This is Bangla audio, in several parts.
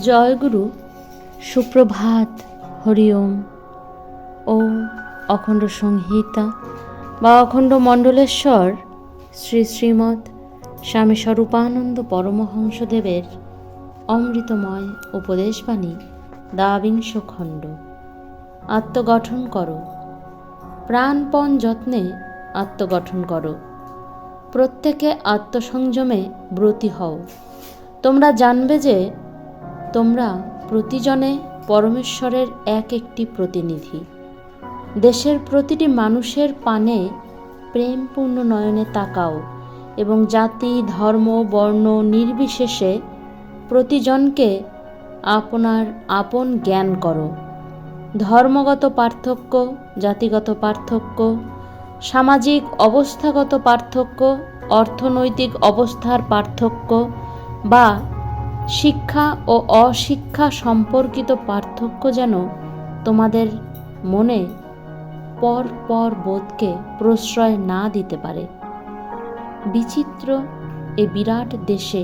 জয়গুরু, সুপ্রভাত, হরি ওম। ও অখণ্ড সংহিতা বা অখণ্ড মণ্ডলেশ্বর শ্রী শ্রীমৎ স্বামী স্বরূপানন্দ পরমহংসদেবের অমৃতময় উপদেশবাণী দ্বাবিংশ খণ্ড। আত্মগঠন করো, প্রাণপণ যত্নে আত্মগঠন করো। প্রত্যেকে আত্মসংযমে ব্রতী হও। তোমরা জানবে যে তোমরা প্রতিজনে পরমেশ্বরের এক একটি প্রতিনিধি। দেশের প্রতিটি মানুষের পানে প্রেমপূর্ণ নয়নে তাকাও এবং জাতি, ধর্ম, বর্ণ নির্বিশেষে প্রতিজনকে আপনার আপন জ্ঞান করো। ধর্মগত পার্থক্য, জাতিগত পার্থক্য, সামাজিক অবস্থাগত পার্থক্য, অর্থনৈতিক অবস্থার পার্থক্য বা শিক্ষা ও অশিক্ষা সম্পর্কিত পার্থক্য যেন তোমাদের মনে পর বোধকে প্রশ্রয় না দিতে পারে। বিচিত্র এ বিরাট দেশে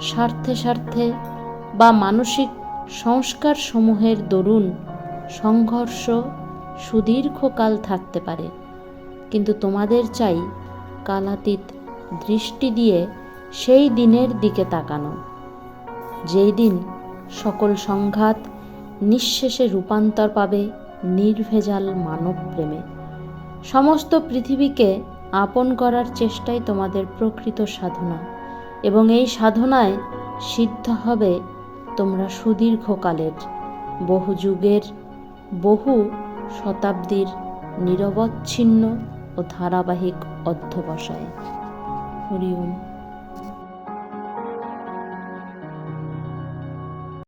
স্বার্থে বা মানসিক সংস্কার সমূহের দরুন সংঘর্ষ সুদীর্ঘকাল থাকতে পারে, কিন্তু তোমাদের চাই কালাতীত দৃষ্টি দিয়ে সেই দিনের দিকে তাকানো, যেই দিন সকল সংঘাত নিঃশেষে রূপান্তর পাবে নির্ভেজাল মানব প্রেমে। সমস্ত পৃথিবীকে আপন করার চেষ্টাই তোমাদের প্রকৃত সাধনা, এবং এই সাধনায় সিদ্ধ হবে তোমরা সুদীর্ঘকালের, বহু যুগের, বহু শতাব্দীর নিরবচ্ছিন্ন ও ধারাবাহিক অধ্যবসায়। হরি ওম।